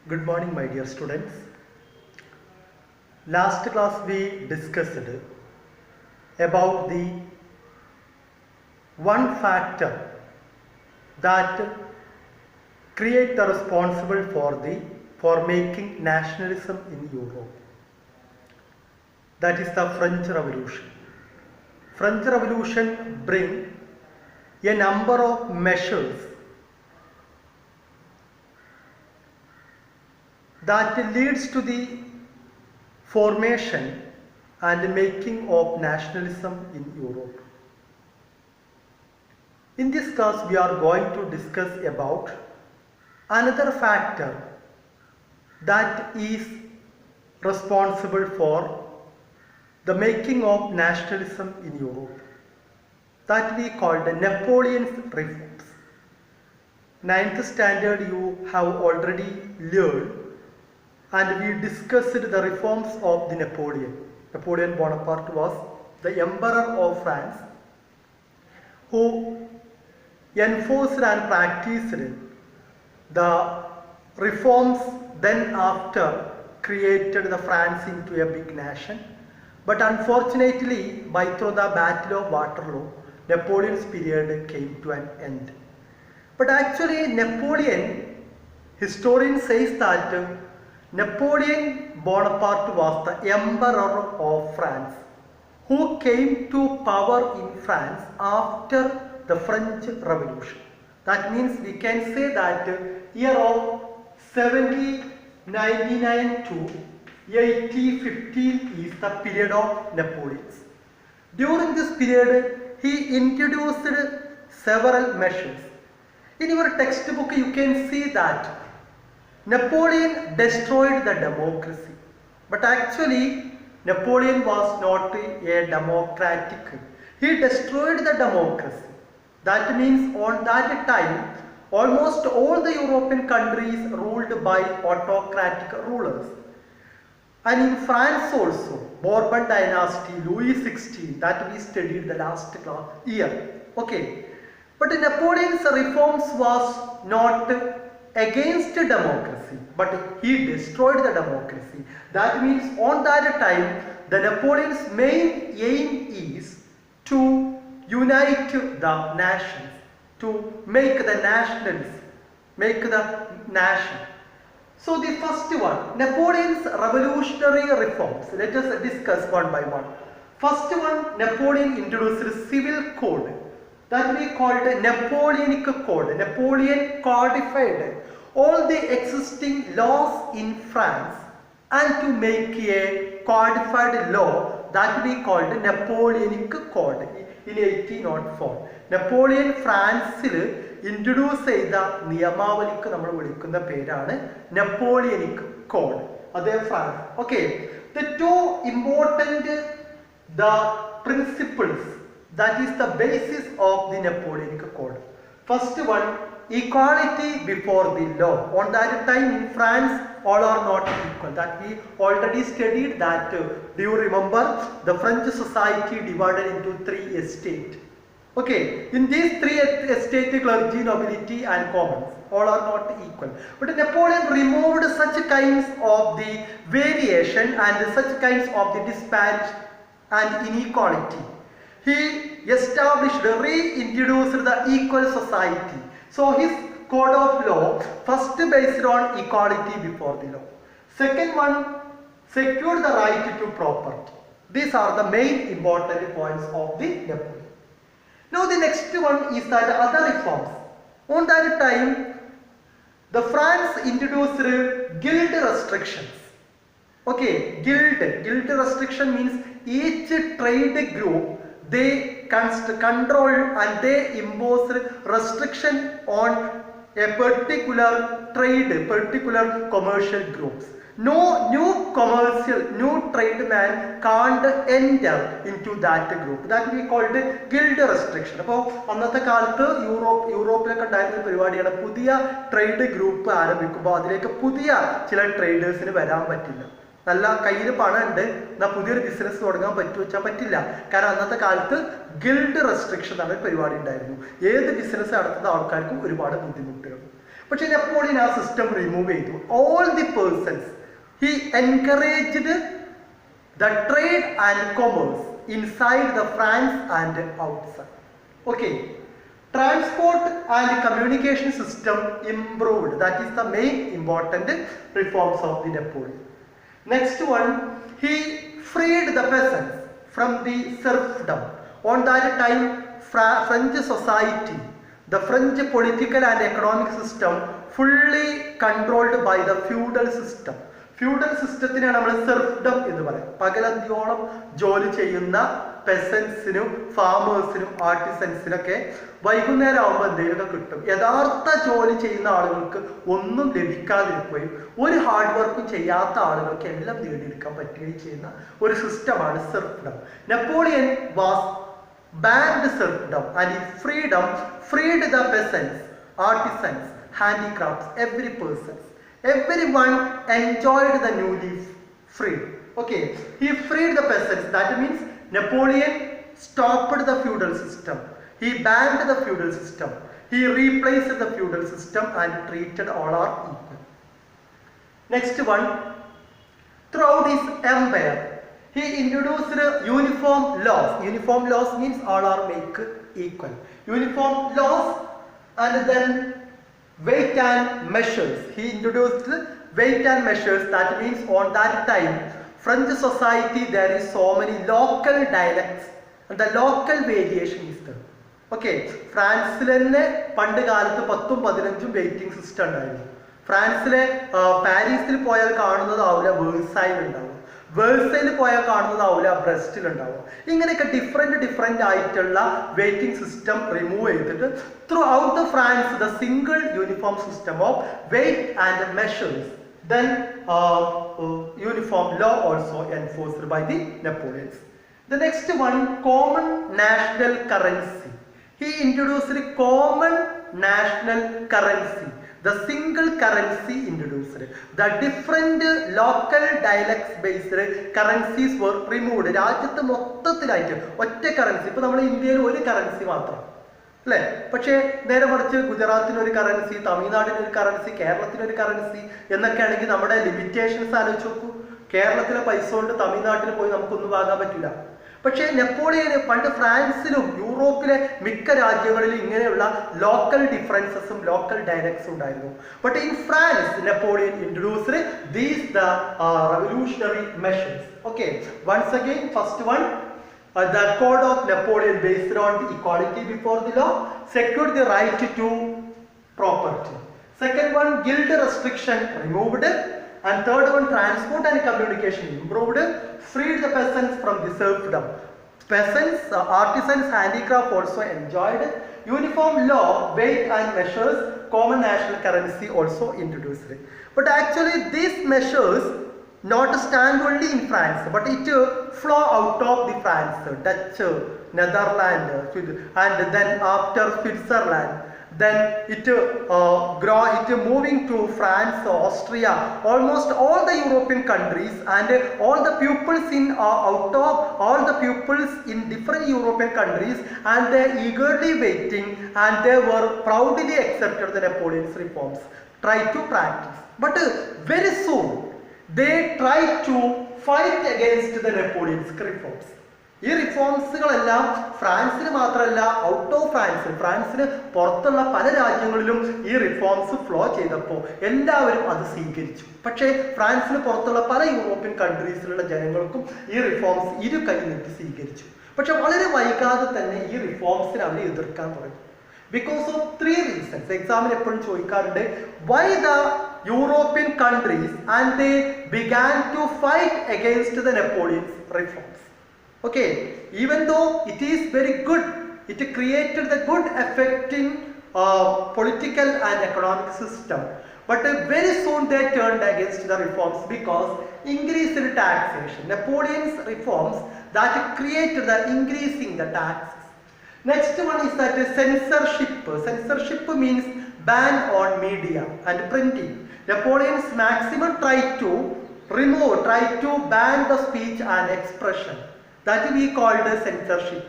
Good morning, my dear students. Last class we discussed about the one factor that create the responsible for making nationalism in Europe. That is the French Revolution. French Revolution bring a number of measures that leads to the formation and making of nationalism in Europe. In this class we are going to discuss about another factor that is responsible for the making of nationalism in Europe, that we call the Napoleon's reforms. 9th standard you have already learned, and we discussed the reforms of the Napoleon. Napoleon Bonaparte was the Emperor of France who enforced and practiced the reforms, then after created the France into a big nation. But unfortunately, through the Battle of Waterloo, Napoleon's period came to an end. But actually Napoleon, historian says that Napoleon Bonaparte was the Emperor of France who came to power in France after the French Revolution. That means we can say that year of 1799 to 1815 is the period of Napoleon's. During this period, he introduced several measures. In your textbook, you can see that Napoleon destroyed the democracy. But actually, Napoleon was not a democratic. He destroyed the democracy. That means on that time, almost all the European countries ruled by autocratic rulers. And in France also, Bourbon dynasty, Louis XVI, that we studied the last year. Okay. But Napoleon's reforms was not against democracy, but he destroyed the democracy. That means on that time, the Napoleon's main aim is to unite the nations, to make the nationals, make the nation. So the first one, Napoleon's revolutionary reforms. Let us discuss one by one. First one, Napoleon introduced a civil code that we called a Napoleonic Code. Napoleon codified all the existing laws in France and to make a codified law that we called the Napoleonic Code in 1804. Napoleon ഫ്രാൻസിൽ introduce ചെയ്ത നിയമാവലിക്ക് നമ്മൾ വിളിക്കുന്ന പേരാണ് Napoleonic Code. അതേ France. Okay. The two important principles that is the basis of the Napoleonic Code. First one, equality before the law. On that time in France, all are not equal. That we already studied that. Do you remember? The French society divided into 3 estates. Okay, in these 3 estates, clergy, nobility and commons, all are not equal. But Napoleon removed such kinds of the variation and such kinds of the disparity and inequality. He established, reintroduced the equal society. So his code of law first based on equality before the law. Second one, secured the right to property. These are the main important points of the Napoleon. Now the next one is that other reforms. On that time, the France introduced guild restrictions. Okay, guild restriction means each trade group they control and they impose restriction on a particular trade, particular commercial groups. No new tradesman can't enter into that group. That we called guild restriction. അപ്പോൾ അന്നത്തെ കാലത്ത് യൂറോപ്പിലൊക്കെ ഉണ്ടായിരുന്ന പരിപാടിയാണ് പുതിയ trade group ആരംഭിക്കുമ്പോൾ അതിലേക്ക് പുതിയ ചില ട്രേഡേഴ്സിന് വരാൻ പറ്റില്ല. നല്ല കയ്യിൽ പണം ഉണ്ട്, എന്നാൽ പുതിയൊരു ബിസിനസ് തുടങ്ങാൻ വെച്ചാൽ പറ്റില്ല. കാരണം അന്നത്തെ കാലത്ത് ഗിൽഡ് റെസ്ട്രിക്ഷൻ എന്ന പരിപാടി ഉണ്ടായിരുന്നു. ഏത് ബിസിനസ് നടത്തുന്ന ആൾക്കാർക്കും ഒരുപാട് ബുദ്ധിമുട്ടുകൾ. പക്ഷേ നെപ്പോളിയൻ ആ സിസ്റ്റം റിമൂവ് ചെയ്തു. All the persons he encouraged the trade and commerce inside the France and outside. Okay, transport and communication system improved. That is the main important reforms of the Napoleon. Next one, he freed the peasants from the serfdom. On that time, French society, the French political and economic system fully controlled by the feudal system. Feudal സിസ്റ്റത്തിനാണ് നമ്മൾ serfdom എന്ന് പറയാം. പകലന്തിയോളം ജോലി ചെയ്യുന്ന പെസൻസിനും ഫാമേഴ്സിനും ആർട്ടിസൻസിനൊക്കെ വൈകുന്നേരം ആകുമ്പോൾ എന്തെങ്കിലുമൊക്കെ കിട്ടും. യഥാർത്ഥ ജോലി ചെയ്യുന്ന ആളുകൾക്ക് ഒന്നും ലഭിക്കാതിരിക്കുകയും ഒരു ഹാർഡ് വർക്കും ചെയ്യാത്ത ആളുകൾക്ക് എല്ലാം നേടിയെടുക്കാൻ പറ്റുകയും ചെയ്യുന്ന ഒരു സിസ്റ്റമാണ് serfdom. Napoleon was banned serfdom and freed the peasants, artisans, handicrafts, every person. Everyone enjoyed the newly freed. Okay, he freed the peasants. That means Napoleon stopped the feudal system. He banned the feudal system. He replaced the feudal system and treated all are equal. Next one, throughout his empire, he introduced uniform laws. Uniform laws means all are make equal. Uniform laws, and then weight and measures. He introduced weight and measures. That means on that time French society there is so many local dialects and the local variation is there. Okay, ഫ്രാൻസിൽ തന്നെ പണ്ട് കാലത്ത് 10ഉം 15ഉം waiting system ഉണ്ടായിരുന്നു. ഫ്രാൻസിലെ പാരീസിൽ പോയാൽ കാണുന്നതാവില്ല വേഴ്സായിൽ ഉണ്ടാവും, വേഴ്സയിൽ പോയാൽ കാണുന്നതാവില്ല ബ്രസ്റ്റിൽ ഉണ്ടാവും. ഇങ്ങനെയൊക്കെ ഡിഫറെന്റ് ആയിട്ടുള്ള വെയിറ്റിംഗ് സിസ്റ്റം റിമൂവ് ചെയ്തിട്ട് through out the France the single uniform system of wait and measures, then uniform law also enforced by the Napoleons. The next one, common national currency. He introduced common national currency. The single currency introduced. The different local dialects based currencies were removed. രാജ്യത്ത് മൊത്തത്തിലായിട്ട് ഒറ്റ currency. ഇപ്പോൾ നമ്മൾ ഇന്ത്യയിൽ ഒരു currency മാത്രം അല്ലേ, പക്ഷേ നേരെ മറിച്ച് ഗുജറാത്തിന് ഒരു കറൻസി, തമിഴ്നാടിന് ഒരു കറൻസി, കേരളത്തിന് ഒരു കറൻസി എന്നൊക്കെ ആണെങ്കിൽ നമ്മുടെ ലിമിറ്റേഷൻസ് ആലോചിച്ച് നോക്കൂ. കേരളത്തിലെ പൈസ കൊണ്ട് തമിഴ്നാട്ടിൽ പോയി നമുക്കൊന്നും വാങ്ങാൻ പറ്റില്ല. പക്ഷേ നെപ്പോളിയന് പണ്ട് ഫ്രാൻസിലും യൂറോപ്പിലെ മിക്ക രാജ്യങ്ങളിലും ഇങ്ങനെയുള്ള ലോക്കൽ ഡിഫറൻസസും ലോക്കൽ ഡയലക്ട്സും ഉണ്ടായിരുന്നു. But in France Napoleon introduced these the revolutionary measures. Okay, once again first one, the code of Napoleon based on the equality before the law secured the right to property. Second one, guild restriction removed, and third one, transport and communication improved, freed the peasants from the serfdom. Peasants, artisans, handicraft also enjoyed. Uniform law, weight and measures, common national currency also introduced. But actually these measures not stand only in France, but it flow out of the France, Dutch, Netherlands, and then after Switzerland, then it moving to France, Austria, almost all the European countries, and all the pupils in out of all the pupils in different European countries, and they eagerly waiting, and they were proudly accepted the Napoleon's reforms, try to practice. But very soon they tried to fight against the Napoleon's reforms. ഈ റിഫോംസുകളെല്ലാം ഫ്രാൻസിന് മാത്രമല്ല, out of ഫ്രാൻസിന് പുറത്തുള്ള പല രാജ്യങ്ങളിലും ഈ reforms flow ചെയ്തപ്പോൾ എല്ലാവരും അത് സ്വീകരിച്ചു. പക്ഷേ ഫ്രാൻസിന് പുറത്തുള്ള പല യൂറോപ്യൻ കൺട്രീസിലുള്ള ജനങ്ങൾക്കും ഈ റിഫോംസ് ഇരു കൈ നീട്ടി സ്വീകരിച്ചു. പക്ഷെ വളരെ വൈകാതെ തന്നെ ഈ റിഫോംസിനെ അവർ എതിർക്കാൻ തുടങ്ങി. Because of three reasons. Examine എപ്പോഴും ചോദിക്കാറുണ്ട്, why the European countries and they began to fight against the Napoleon's reforms. Okay, even though it is very good, it created the good effect in political and economic system, but very soon they turned against the reforms because increased taxation. Napoleon's reforms that created the increasing the taxes. Next one is that censorship. Censorship means ban on media and printing. Napoleon's maximum tried to ban the speech and expression. That we called censorship.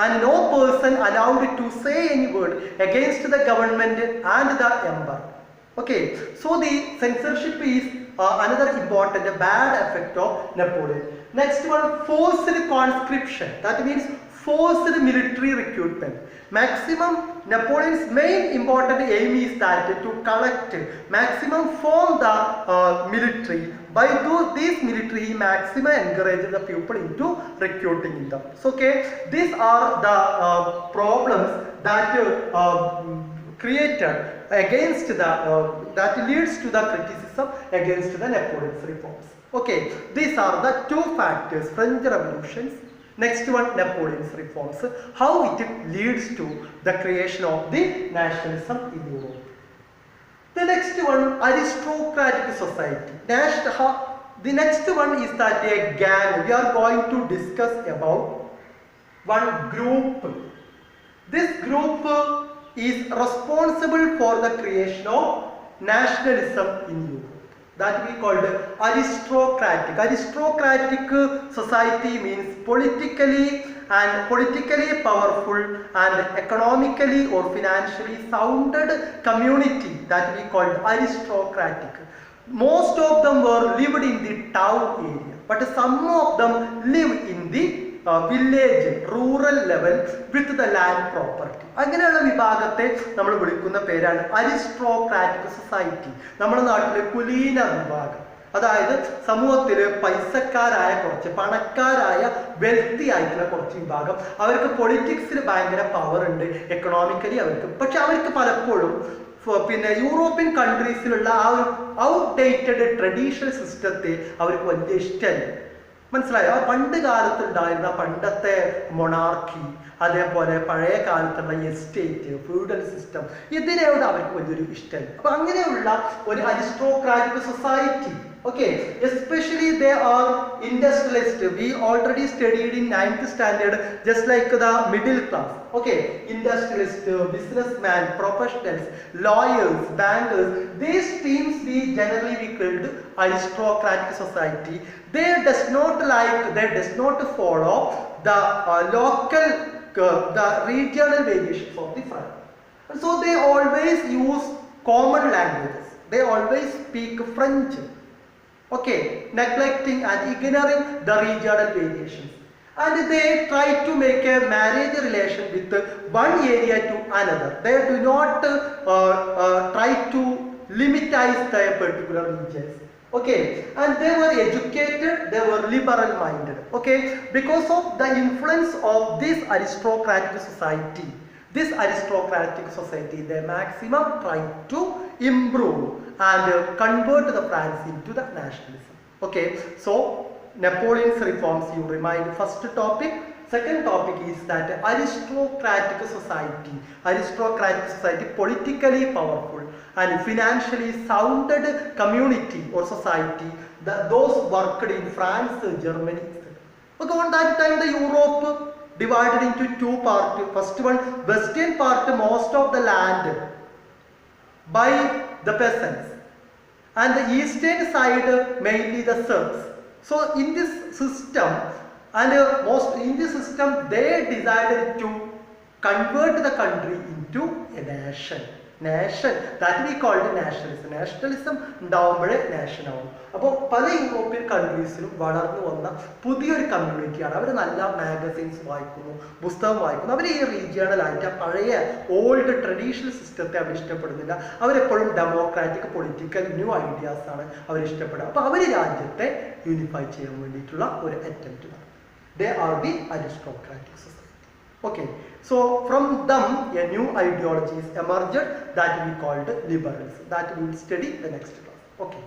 And no person allowed to say any word against the government and the emperor. Okay, so the censorship is another important bad effect of Napoleon. Next one, forced conscription. That means forced military recruitment. Maximum Napoleon's main important aim is that to collect maximum from the military. By this military, he maximum encourages the people into recruiting them. So, okay, these are the problems that created against the that leads to the criticism against the Napoleon's reforms. Okay, these are the two factors: French revolutions. Next one, Napoleon's reforms. How it leads to the creation of the nationalism in Europe. The next one, aristocratic society. The next one is that a gang. We are going to discuss about one group. This group is responsible for the creation of nationalism in Europe. That we called aristocratic. Aristocratic society means politically powerful and economically or financially sounded community that we called aristocratic. Most of them were lived in the town area, but some of them live in the village, rural level with the land property. അങ്ങനെയുള്ള വിഭാഗത്തെ നമ്മൾ വിളിക്കുന്ന പേരാണ് aristocratic society. നമ്മുടെ നാട്ടിലെ കുലീന വിഭാഗം, അതായത് സമൂഹത്തിൽ പൈസക്കാരായ കുറച്ച് പണക്കാരായ വെൽത്തി ആയിട്ടുള്ള കുറച്ച് വിഭാഗം, അവർക്ക് പൊളിറ്റിക്സിൽ ഭയങ്കര പവർ ഉണ്ട്, എക്കണോമിക്കലി അവർക്ക്, പക്ഷെ അവർക്ക് പലപ്പോഴും പിന്നെ യൂറോപ്യൻ കൺട്രീസിലുള്ള ആ ഒരു ഔട്ട്ഡേറ്റഡ് ട്രഡീഷണൽ സിസ്റ്റത്തെ അവർക്ക് വലിയ ഇഷ്ടമല്ല. മനസ്സിലായോ? ആ പണ്ട് കാലത്തുണ്ടായിരുന്ന പണ്ടത്തെ മൊണാർക്കി, അതേപോലെ പഴയ കാലത്തുള്ള എസ്റ്റേറ്റ്, ഫ്യൂഡൽ സിസ്റ്റം, ഇതിനോട് അവർക്ക് വലിയൊരു ഇഷ്ടമല്ല. അപ്പൊ അങ്ങനെയുള്ള ഒരു aristocratic society. Okay, especially they are industrialist. We already studied in 9th standard, just like the middle class. Okay, industrialist, businessmen, professionals, lawyers, bankers. These teams we generally called aristocratic society. They does not follow the local, the regional variations of the France. And so they always use common languages. They always speak French. Okay, neglecting and ignoring the regional variations, and they try to make a marriage relation with one area to another. They do not try to limitize their particular regions. Okay, and they were educated, they were liberal minded. Okay, because of the influence of this aristocratic society, they maximum try to improve and convert the France into the nationalism. Okay, so Napoleon's reforms, you remind first topic. Second topic is that aristocratic society, politically powerful and financially sounded community or society, those worked in France, Germany, etc. Okay, on that time the Europe divided into two parts. First one, western part, most of the land by the peasants, and the eastern side mainly the serfs. So in this system, they decided to convert the country into a nation that we called nationalism ഉണ്ടാവുമ്പോഴേ nation ആവും. അപ്പോൾ പല European കൺട്രീസിലും വളർന്നു വന്ന പുതിയൊരു കമ്മ്യൂണിറ്റിയാണ്. അവർ നല്ല magazines വായിക്കുന്നു, പുസ്തകം വായിക്കുന്നു. അവർ ഈ റീജിയണലായിട്ട് പഴയ ഓൾഡ് ട്രഡീഷണൽ സിസ്റ്റത്തെ അവർ ഇഷ്ടപ്പെടുന്നില്ല. അവരെപ്പോഴും ഡെമോക്രാറ്റിക് പൊളിറ്റിക്കൽ ന്യൂ ഐഡിയാസ് ആണ് അവർ ഇഷ്ടപ്പെടുക. അപ്പോൾ അവർ രാജ്യത്തെ യൂണിഫൈ ചെയ്യാൻ വേണ്ടിയിട്ടുള്ള ഒരു അറ്റംപ്റ്റ് ആണ്. They are the aristocratic society. Okay, so from them a new ideology is emerged that we called liberals, that we will study the next class. Okay.